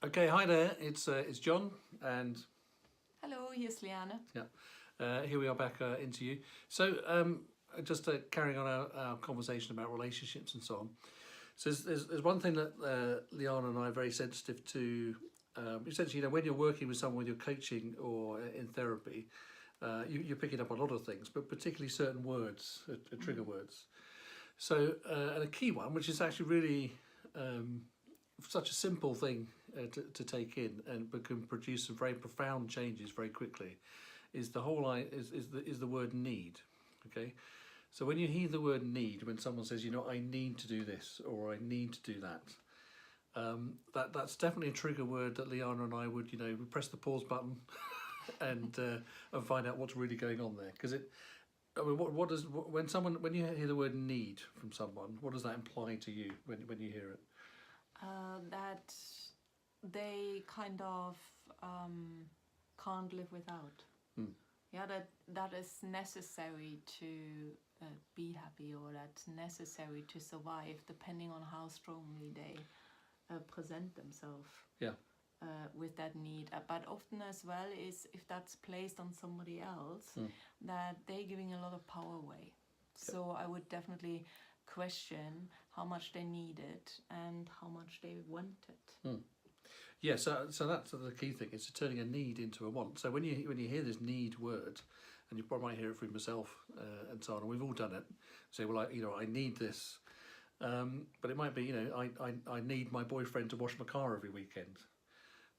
Okay, hi there. It's John, and Hallo, hier ist Liane. here we are back into you. So, just carrying on our conversation about relationships and so on. So, there's one thing that Liane and I are very sensitive to. Essentially, when you're working with someone, you're coaching or in therapy, you're picking up a lot of things, but particularly certain words, trigger words. So, and a key one, which is actually really such a simple thing to take in, but can produce some very profound changes very quickly, is the word need. Okay, so when you hear the word need, when someone says, I need to do this or I need to do that, that's definitely a trigger word that Liana and I would press the pause button and find out what's really going on there, because when you hear the word need from someone, what does that imply to you when you hear it? That they kind of can't live without. Yeah, that is necessary to be happy, or that's necessary to survive, depending on how strongly they present themselves. Yeah. With that need, but often as well is if that's placed on somebody else, that they're giving a lot of power away. So I would definitely question how much they need it and how much they want it. Yeah, so that's the key thing. It's turning a need into a want. So when you hear this need word, and you probably might hear it from myself and so on, and we've all done it. Say, well, I need this, but it might be, I need my boyfriend to wash my car every weekend.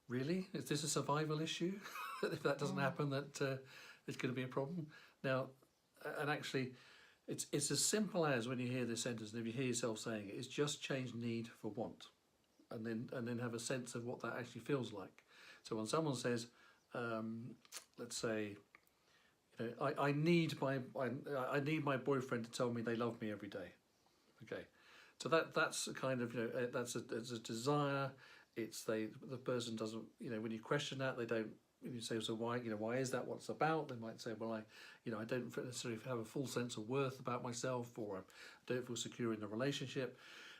Really? Is this a survival issue? If that doesn't happen, that it's going to be a problem. Now, and actually, it's as simple as, when you hear this sentence, and if you hear yourself saying it, is just change need for want, and then have a sense of what that actually feels like. So when someone says, let's say, I need my boyfriend to tell me they love me every day. Okay, so that's a kind of that's a desire. It's the person doesn't, when you question that, they don't. You say, so why is that? What's about? They might say, well, I don't necessarily have a full sense of worth about myself, or I don't feel secure in the relationship,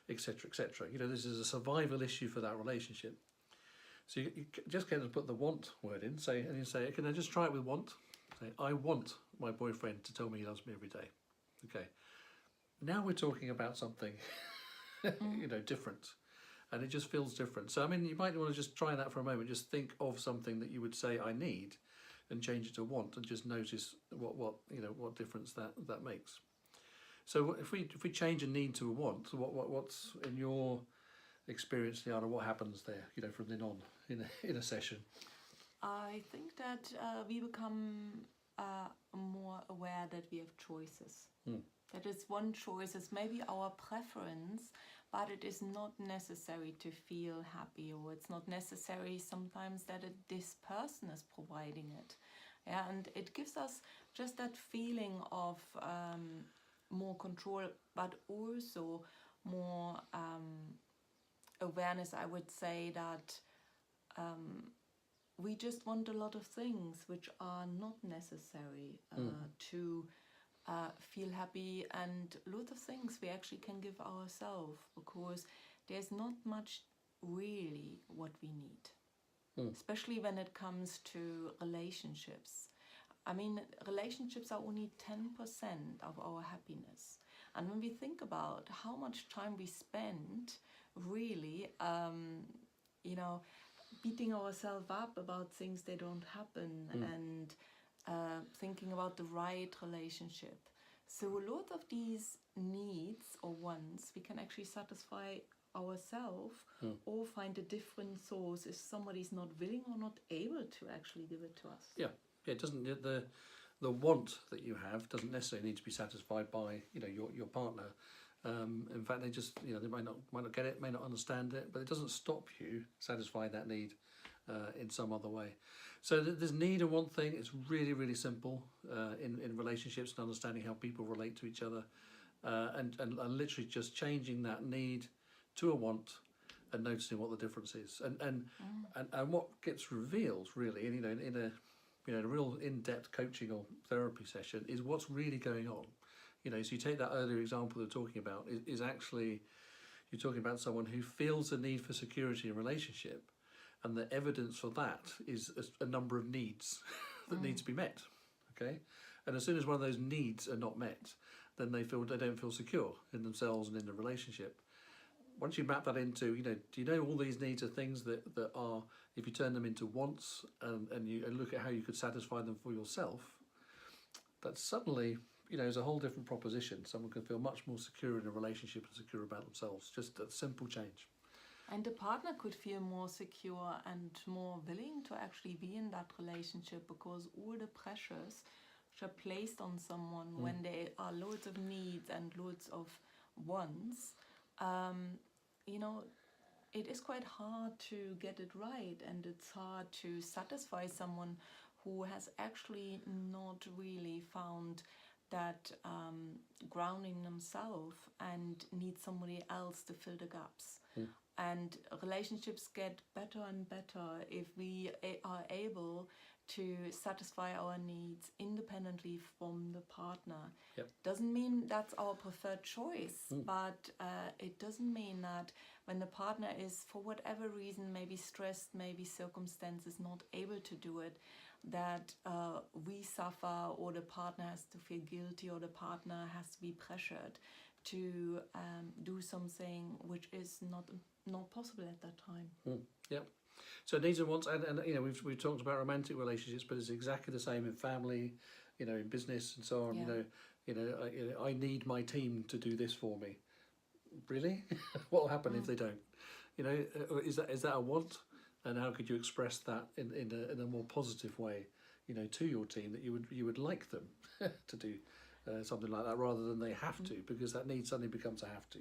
etc., etc. This is a survival issue for that relationship. So you just get to put the want word in, and you say, can I just try it with want? Say, I want my boyfriend to tell me he loves me every day. Okay. Now we're talking about something, different. And it just feels different. So, you might want to just try that for a moment. Just think of something that you would say, I need, and change it to want, and just notice what difference that makes. So if we change a need to a want, what's in your experience, Liana, what happens there, from then on in a session? I think that we become more aware that we have choices. That is, one choice is maybe our preference, but it is not necessary to feel happy, or it's not necessary sometimes that this person is providing it. Yeah, and it gives us just that feeling of more control, but also more awareness. I would say that we just want a lot of things which are not necessary to feel happy, and a lot of things we actually can give ourselves, because there's not much really what we need, especially when it comes to relationships. Relationships are only 10% of our happiness, and when we think about how much time we spend really beating ourselves up about things that don't happen, and thinking about the right relationship. So a lot of these needs or wants we can actually satisfy ourselves, or find a different source if somebody's not willing or not able to actually give it to us. Yeah, it doesn't. The want that you have doesn't necessarily need to be satisfied by your partner. In fact, they just they might not get it, may not understand it, but it doesn't stop you satisfying that need in some other way. So there's need and want thing. It's really, really simple in relationships and understanding how people relate to each other, and literally just changing that need to a want and noticing what the difference is, and what gets revealed really in a real in-depth coaching or therapy session is what's really going on. So you take that earlier example they're talking about is actually, you're talking about someone who feels the need for security in a relationship, and the evidence for that is a number of needs that need to be met. Okay, and as soon as one of those needs are not met, then they don't feel secure in themselves and in the relationship. Once you map that into, do you know all these needs are things that are, if you turn them into wants and you look at how you could satisfy them for yourself, that suddenly, is a whole different proposition. Someone can feel much more secure in a relationship and secure about themselves. Just a simple change. And the partner could feel more secure and more willing to actually be in that relationship, because all the pressures which are placed on someone when there are loads of needs and loads of wants, it is quite hard to get it right, and it's hard to satisfy someone who has actually not really found that grounding themselves and needs somebody else to fill the gaps. And relationships get better and better if we are able to satisfy our needs independently from the partner. Yep. Doesn't mean that's our preferred choice, but it doesn't mean that when the partner is, for whatever reason, maybe stressed, maybe circumstances, not able to do it, that we suffer, or the partner has to feel guilty, or the partner has to be pressured to do something which is not possible at that time. Yeah. So needs and wants, and we've talked about romantic relationships, but it's exactly the same in family, in business and so on. Yeah. I need my team to do this for me. Really? What will happen if they don't? Is that a want? And how could you express that in a more positive way, to your team, that you would like them to do something like that, rather than they have to, because that need suddenly becomes a have to.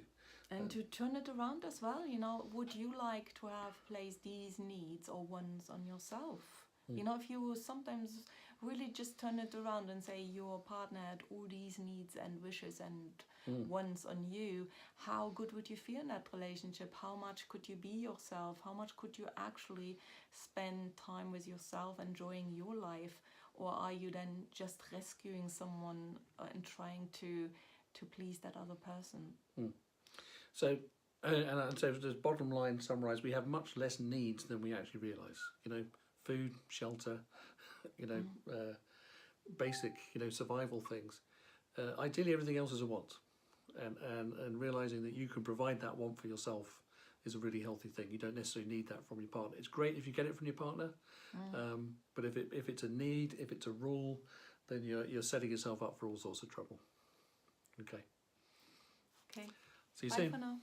And to turn it around as well, would you like to have placed these needs or wants on yourself? If you sometimes really just turn it around and say your partner had all these needs and wishes and wants on you, how good would you feel in that relationship? How much could you be yourself? How much could you actually spend time with yourself, enjoying your life? Or are you then just rescuing someone and trying to please that other person? So, and so the bottom line summarised, we have much less needs than we actually realise. Food, shelter, basic, survival things. Ideally, everything else is a want, and realising that you can provide that want for yourself is a really healthy thing. You don't necessarily need that from your partner. It's great if you get it from your partner, but if it's a need, if it's a rule, then you're setting yourself up for all sorts of trouble. Okay. Okay. See you Bye soon. for now.